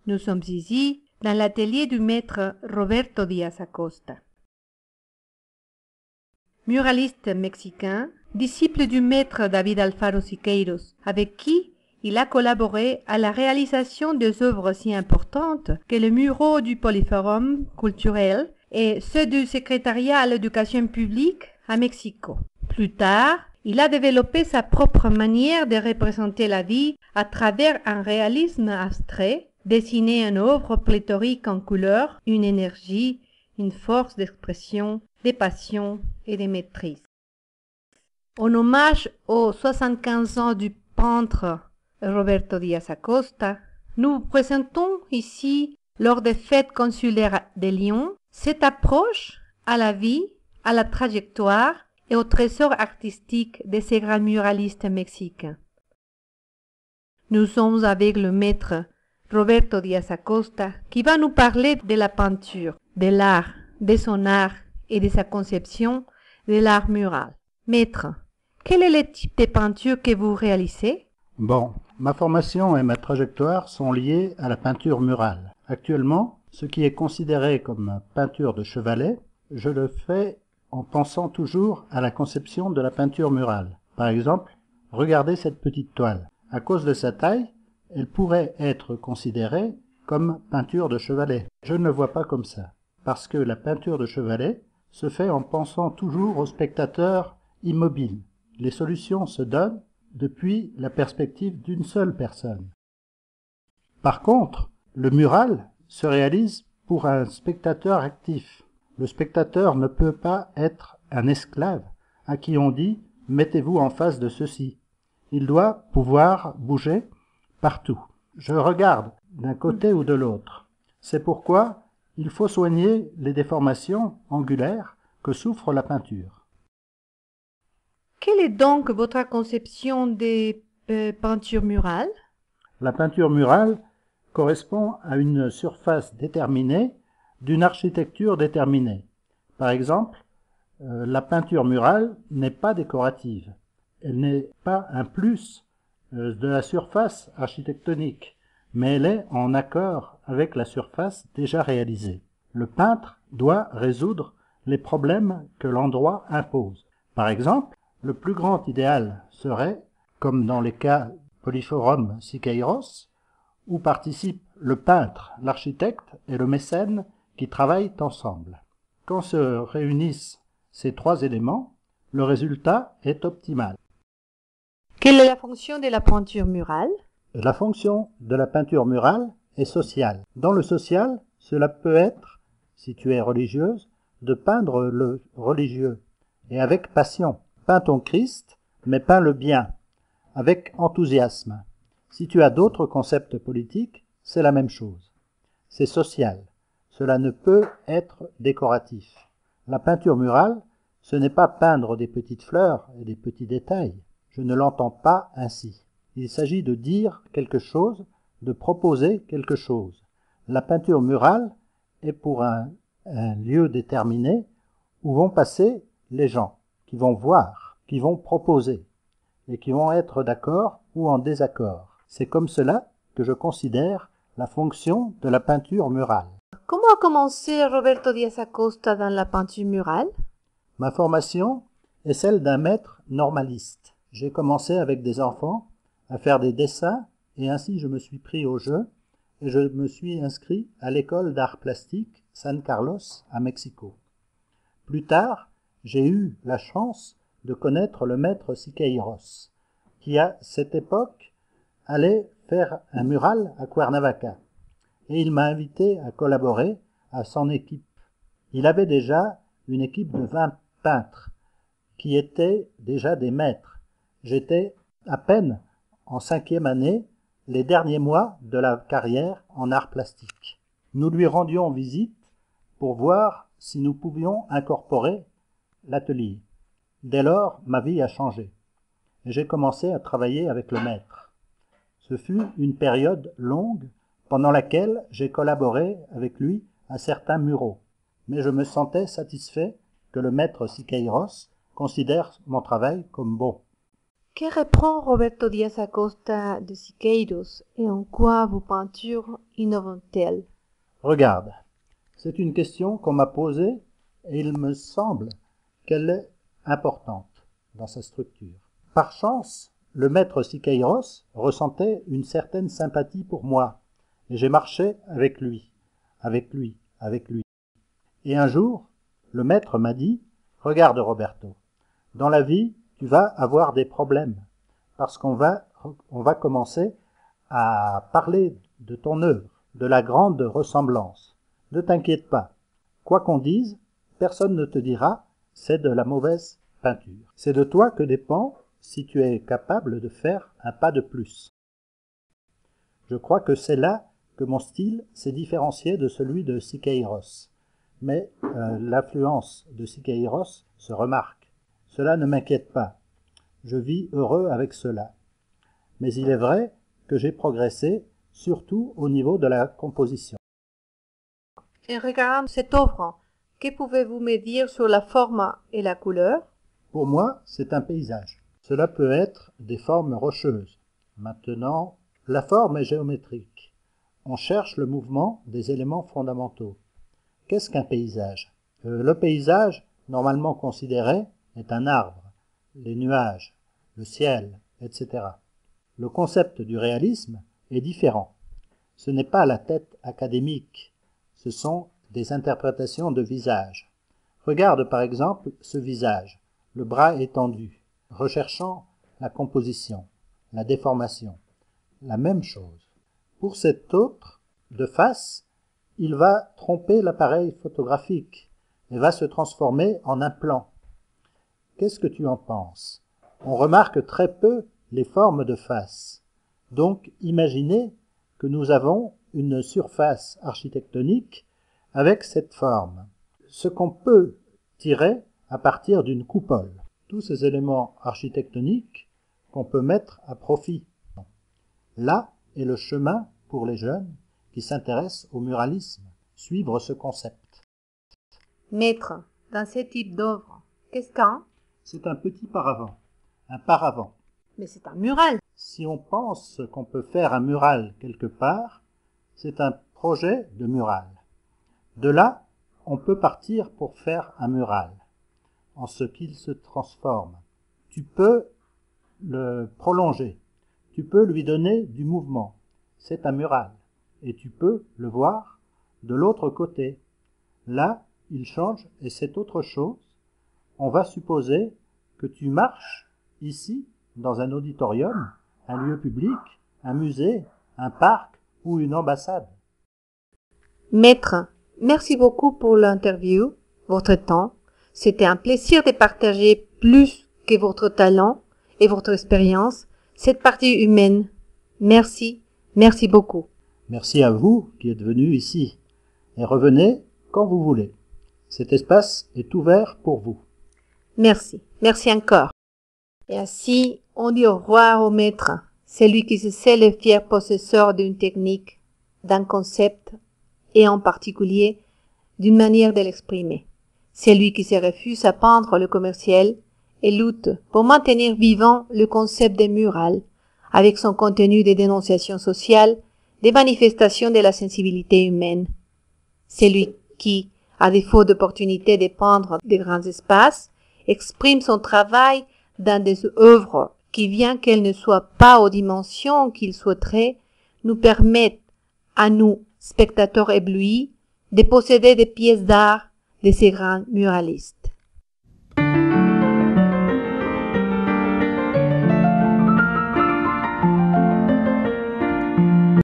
Nous sommes ici dans l'atelier du maître Roberto Díaz Acosta. Muraliste mexicain, disciple du maître David Alfaro Siqueiros, avec qui il a collaboré à la réalisation des œuvres si importantes que les muraux du Polyforum culturel et ceux du secrétariat à l'éducation publique à Mexico. Plus tard, il a développé sa propre manière de représenter la vie à travers un réalisme abstrait, dessiner une œuvre pléthorique en couleurs, une énergie, une force d'expression, des passions et des maîtrises. En hommage aux 75 ans du peintre Roberto Díaz Acosta, nous vous présentons ici, lors des fêtes consulaires de Lyon, cette approche à la vie, à la trajectoire et au trésor artistique de ces grands muralistes mexicains. Nous sommes avec le maître Roberto Díaz Acosta qui va nous parler de la peinture, de l'art, de son art et de sa conception de l'art mural. Maître, quel est le type de peinture que vous réalisez? Bon, ma formation et ma trajectoire sont liées à la peinture murale. Actuellement, ce qui est considéré comme peinture de chevalet, je le fais en pensant toujours à la conception de la peinture murale. Par exemple, regardez cette petite toile. À cause de sa taille, elle pourrait être considérée comme peinture de chevalet. Je ne le vois pas comme ça, parce que la peinture de chevalet se fait en pensant toujours au spectateur immobile. Les solutions se donnent depuis la perspective d'une seule personne. Par contre, le mural se réalise pour un spectateur actif. Le spectateur ne peut pas être un esclave à qui on dit « mettez-vous en face de ceci ». Il doit pouvoir bouger partout. Je regarde d'un côté ou de l'autre. C'est pourquoi il faut soigner les déformations angulaires que souffre la peinture. Quelle est donc votre conception des peintures murales? La peinture murale correspond à une surface déterminée d'une architecture déterminée. Par exemple, la peinture murale n'est pas décorative. Elle n'est pas un plus de la surface architectonique, mais elle est en accord avec la surface déjà réalisée. Le peintre doit résoudre les problèmes que l'endroit impose. Par exemple, le plus grand idéal serait, comme dans les cas Polyforum Siqueiros, où participent le peintre, l'architecte et le mécène qui travaillent ensemble. Quand se réunissent ces trois éléments, le résultat est optimal. Quelle est la fonction de la peinture murale? La fonction de la peinture murale est sociale. Dans le social, cela peut être, si tu es religieuse, de peindre le religieux, et avec passion. Peins ton Christ, mais peins le bien, avec enthousiasme. Si tu as d'autres concepts politiques, c'est la même chose. C'est social. Cela ne peut être décoratif. La peinture murale, ce n'est pas peindre des petites fleurs et des petits détails. Je ne l'entends pas ainsi. Il s'agit de dire quelque chose, de proposer quelque chose. La peinture murale est pour un lieu déterminé où vont passer les gens, qui vont voir, qui vont proposer, et qui vont être d'accord ou en désaccord. C'est comme cela que je considère la fonction de la peinture murale. Comment a commencé Roberto Díaz Acosta dans la peinture murale? Ma formation est celle d'un maître normaliste. J'ai commencé avec des enfants à faire des dessins et ainsi je me suis pris au jeu et je me suis inscrit à l'école d'art plastique San Carlos à Mexico. Plus tard, j'ai eu la chance de connaître le maître Siqueiros, qui à cette époque allait faire un mural à Cuernavaca, et il m'a invité à collaborer à son équipe. Il avait déjà une équipe de 20 peintres, qui étaient déjà des maîtres. J'étais à peine en 5e année, les derniers mois de la carrière en art plastique. Nous lui rendions visite pour voir si nous pouvions incorporer l'atelier. Dès lors, ma vie a changé et j'ai commencé à travailler avec le maître. Ce fut une période longue pendant laquelle j'ai collaboré avec lui à certains muraux, mais je me sentais satisfait que le maître Siqueiros considère mon travail comme bon. Que reprend Roberto Díaz Acosta de Siqueiros et en quoi vos peintures innovent-elles? Regarde, c'est une question qu'on m'a posée et il me semble qu'elle est importante dans sa structure. Par chance, le maître Siqueiros ressentait une certaine sympathie pour moi et j'ai marché avec lui. Et un jour, le maître m'a dit « Regarde Roberto, dans la vie, tu vas avoir des problèmes parce qu'on va commencer à parler de ton œuvre, de la grande ressemblance. Ne t'inquiète pas, quoi qu'on dise, personne ne te dira « c'est de la mauvaise peinture ». C'est de toi que dépend si tu es capable de faire un pas de plus. Je crois que c'est là que mon style s'est différencié de celui de Siqueiros. Mais l'influence de Siqueiros se remarque. Cela ne m'inquiète pas. Je vis heureux avec cela. Mais il est vrai que j'ai progressé, surtout au niveau de la composition. En regardant cette œuvre, que pouvez-vous me dire sur la forme et la couleur? Pour moi, c'est un paysage. Cela peut être des formes rocheuses. Maintenant, la forme est géométrique. On cherche le mouvement des éléments fondamentaux. Qu'est-ce qu'un paysage? Le paysage, normalement considéré, est un arbre, les nuages, le ciel, etc. Le concept du réalisme est différent. Ce n'est pas la tête académique, ce sont des interprétations de visage. Regarde par exemple ce visage, le bras étendu, recherchant la composition, la déformation. La même chose. Pour cet autre, de face, il va tromper l'appareil photographique et va se transformer en un plan. Qu'est-ce que tu en penses? On remarque très peu les formes de face. Donc, imaginez que nous avons une surface architectonique avec cette forme. Ce qu'on peut tirer à partir d'une coupole. Tous ces éléments architectoniques qu'on peut mettre à profit. Là est le chemin pour les jeunes qui s'intéressent au muralisme, suivre ce concept. Maître, dans ce type d'œuvre, qu'est-ce qu'un? C'est un petit paravent, un paravent. Mais c'est un mural. Si on pense qu'on peut faire un mural quelque part, c'est un projet de mural. De là, on peut partir pour faire un mural, en ce qu'il se transforme. Tu peux le prolonger, tu peux lui donner du mouvement. C'est un mural. Et tu peux le voir de l'autre côté. Là, il change et c'est autre chose. On va supposer que tu marches ici, dans un auditorium, un lieu public, un musée, un parc ou une ambassade. Maître, merci beaucoup pour l'interview, votre temps. C'était un plaisir de partager plus que votre talent et votre expérience, cette partie humaine. Merci beaucoup. Merci à vous qui êtes venus ici. Et revenez quand vous voulez. Cet espace est ouvert pour vous. Merci encore. Et ainsi, on dit au revoir au maître, celui qui se sait le fier possesseur d'une technique, d'un concept, et en particulier d'une manière de l'exprimer. Celui qui se refuse à peindre le commercial et lutte pour maintenir vivant le concept des murales, avec son contenu de dénonciation sociale, des manifestations de la sensibilité humaine. Celui qui, à défaut d'opportunité de peindre de grands espaces, exprime son travail dans des œuvres qui, bien qu'elles ne soient pas aux dimensions qu'il souhaiterait, nous permettent, à nous, spectateurs éblouis, de posséder des pièces d'art de ces grands muralistes.